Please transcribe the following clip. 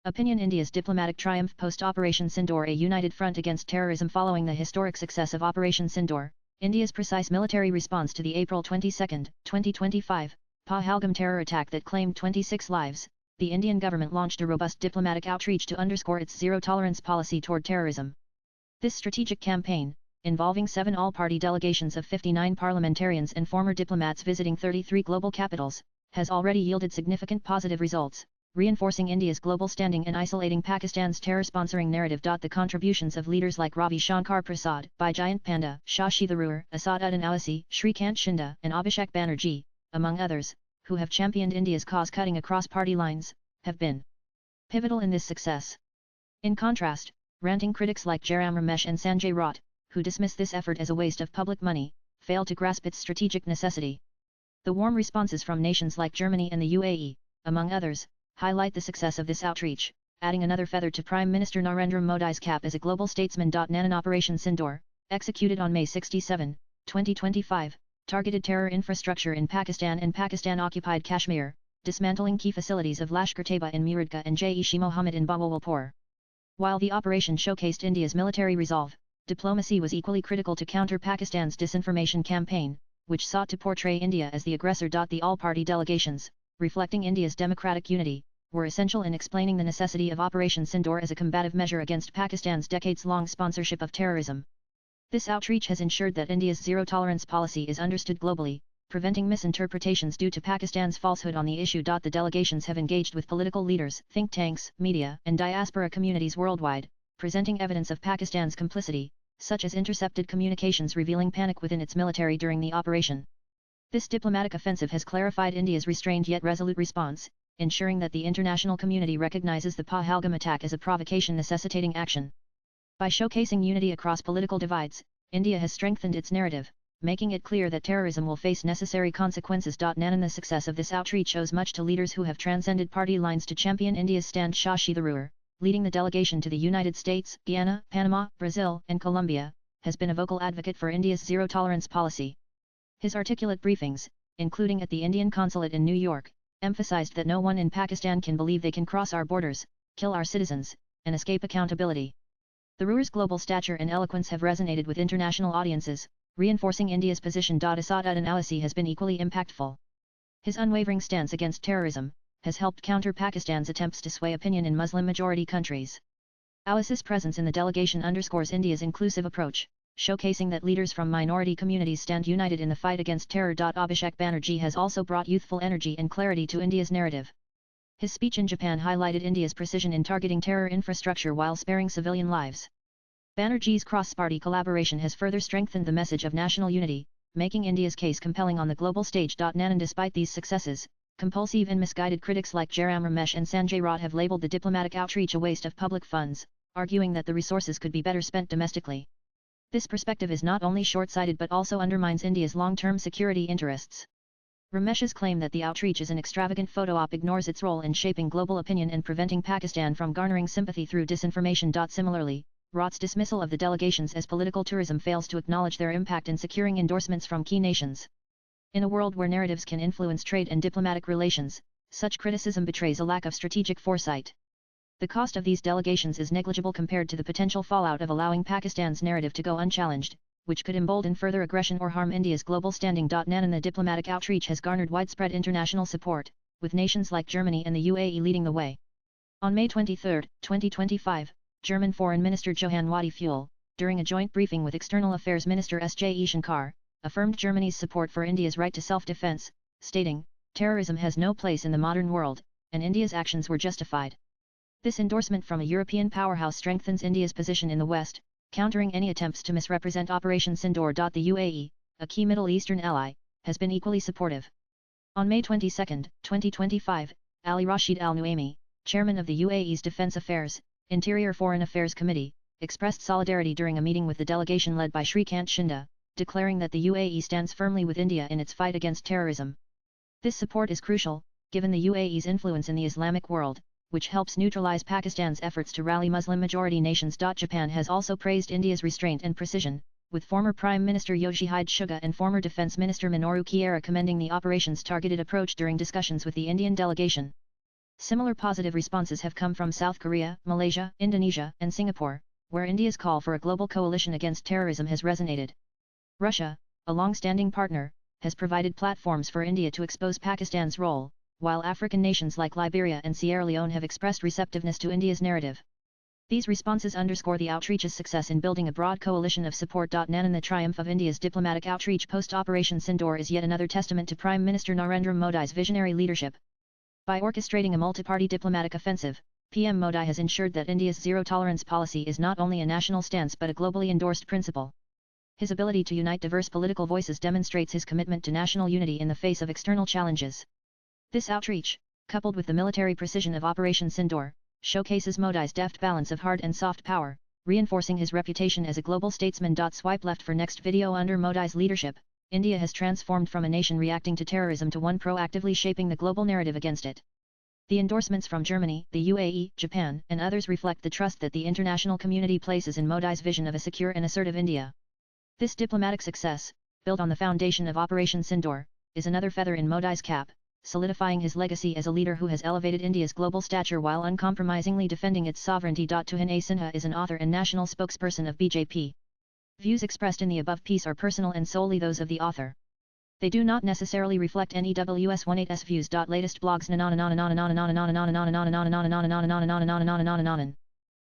Opinion: India's diplomatic triumph post-Operation Sindoor, a united front against terrorism. Following the historic success of Operation Sindoor, India's precise military response to the April 22, 2025, Pahalgam terror attack that claimed 26 lives, the Indian government launched a robust diplomatic outreach to underscore its zero-tolerance policy toward terrorism. This strategic campaign, involving 7 all-party delegations of 59 parliamentarians and former diplomats visiting 33 global capitals, has already yielded significant positive results, reinforcing India's global standing and isolating Pakistan's terror-sponsoring narrative. The contributions of leaders like Ravi Shankar Prasad, Bijayant Panda, Shashi Tharoor, Asaduddin Owaisi, Shrikant Shinda, and Abhishek Banerjee, among others, who have championed India's cause cutting across party lines, have been pivotal in this success. In contrast, ranting critics like Jairam Ramesh and Sanjay Raut, who dismiss this effort as a waste of public money, fail to grasp its strategic necessity. The warm responses from nations like Germany and the UAE, among others, highlight the success of this outreach, adding another feather to Prime Minister Narendra Modi's cap as a global statesman. Nanan Operation Sindoor, executed on May 67, 2025, targeted terror infrastructure in Pakistan and Pakistan-occupied Kashmir, dismantling key facilities of Lashkar-Taiba in Muradka and Jaish-e-Mohammed in Bahawalpur. While the operation showcased India's military resolve, diplomacy was equally critical to counter Pakistan's disinformation campaign, which sought to portray India as the aggressor. The all-party delegations, reflecting India's democratic unity, were essential in explaining the necessity of Operation Sindoor as a combative measure against Pakistan's decades-long sponsorship of terrorism. This outreach has ensured that India's zero-tolerance policy is understood globally, preventing misinterpretations due to Pakistan's falsehood on the issue. The delegations have engaged with political leaders, think tanks, media, and diaspora communities worldwide, presenting evidence of Pakistan's complicity, such as intercepted communications revealing panic within its military during the operation. This diplomatic offensive has clarified India's restrained yet resolute response, ensuring that the international community recognizes the Pahalgam attack as a provocation necessitating action. By showcasing unity across political divides, India has strengthened its narrative, making it clear that terrorism will face necessary consequences. Nanan, the success of this outreach owes much to leaders who have transcended party lines to champion India's stand. Shashi Tharoor, leading the delegation to the United States, Guyana, Panama, Brazil, and Colombia, has been a vocal advocate for India's zero-tolerance policy. His articulate briefings, including at the Indian consulate in New York, emphasized that no one in Pakistan can believe they can cross our borders, kill our citizens, and escape accountability. Tharoor's global stature and eloquence have resonated with international audiences, reinforcing India's position. Asaduddin Owaisi has been equally impactful. His unwavering stance against terrorism has helped counter Pakistan's attempts to sway opinion in Muslim-majority countries. Owaisi's presence in the delegation underscores India's inclusive approach, showcasing that leaders from minority communities stand united in the fight against terror. Abhishek Banerjee has also brought youthful energy and clarity to India's narrative. His speech in Japan highlighted India's precision in targeting terror infrastructure while sparing civilian lives. Banerjee's cross-party collaboration has further strengthened the message of national unity, making India's case compelling on the global stage. Nanan, despite these successes, compulsive and misguided critics like Jairam Ramesh and Sanjay Raut have labeled the diplomatic outreach a waste of public funds, arguing that the resources could be better spent domestically. This perspective is not only short-sighted but also undermines India's long-term security interests. Ramesh's claim that the outreach is an extravagant photo-op ignores its role in shaping global opinion and preventing Pakistan from garnering sympathy through disinformation. Similarly, Raut's dismissal of the delegations as political tourism fails to acknowledge their impact in securing endorsements from key nations. In a world where narratives can influence trade and diplomatic relations, such criticism betrays a lack of strategic foresight. The cost of these delegations is negligible compared to the potential fallout of allowing Pakistan's narrative to go unchallenged, which could embolden further aggression or harm India's global standing. Nanan, the diplomatic outreach has garnered widespread international support, with nations like Germany and the UAE leading the way. On May 23, 2025, German Foreign Minister Johann Wadefuhl, during a joint briefing with External Affairs Minister S.J. Shankar, affirmed Germany's support for India's right to self-defense, stating, "Terrorism has no place in the modern world, and India's actions were justified." This endorsement from a European powerhouse strengthens India's position in the West, countering any attempts to misrepresent Operation Sindoor. The UAE, a key Middle Eastern ally, has been equally supportive. On May 22, 2025, Ali Rashid Al Nuaimi, chairman of the UAE's Defense Affairs, Interior Foreign Affairs Committee, expressed solidarity during a meeting with the delegation led by Shrikant Shinda, declaring that the UAE stands firmly with India in its fight against terrorism. This support is crucial, given the UAE's influence in the Islamic world, which helps neutralize Pakistan's efforts to rally Muslim-majority nations. Japan has also praised India's restraint and precision, with former Prime Minister Yoshihide Suga and former Defense Minister Minoru Kiera commending the operation's targeted approach during discussions with the Indian delegation. Similar positive responses have come from South Korea, Malaysia, Indonesia, and Singapore, where India's call for a global coalition against terrorism has resonated. Russia, a long-standing partner, has provided platforms for India to expose Pakistan's role, while African nations like Liberia and Sierra Leone have expressed receptiveness to India's narrative. These responses underscore the outreach's success in building a broad coalition of support. And the triumph of India's diplomatic outreach post-Operation Sindoor is yet another testament to Prime Minister Narendra Modi's visionary leadership. By orchestrating a multi-party diplomatic offensive, PM Modi has ensured that India's zero-tolerance policy is not only a national stance but a globally endorsed principle. His ability to unite diverse political voices demonstrates his commitment to national unity in the face of external challenges. This outreach, coupled with the military precision of Operation Sindoor, showcases Modi's deft balance of hard and soft power, reinforcing his reputation as a global statesman. Swipe left for next video. Under Modi's leadership, India has transformed from a nation reacting to terrorism to one proactively shaping the global narrative against it. The endorsements from Germany, the UAE, Japan, and others reflect the trust that the international community places in Modi's vision of a secure and assertive India. This diplomatic success, built on the foundation of Operation Sindoor, is another feather in Modi's cap, solidifying his legacy as a leader who has elevated India's global stature while uncompromisingly defending its sovereignty. Tuhin A. Sinha is an author and national spokesperson of BJP. Views expressed in the above piece are personal and solely those of the author. They do not necessarily reflect NEWS18's views. Latest blogs.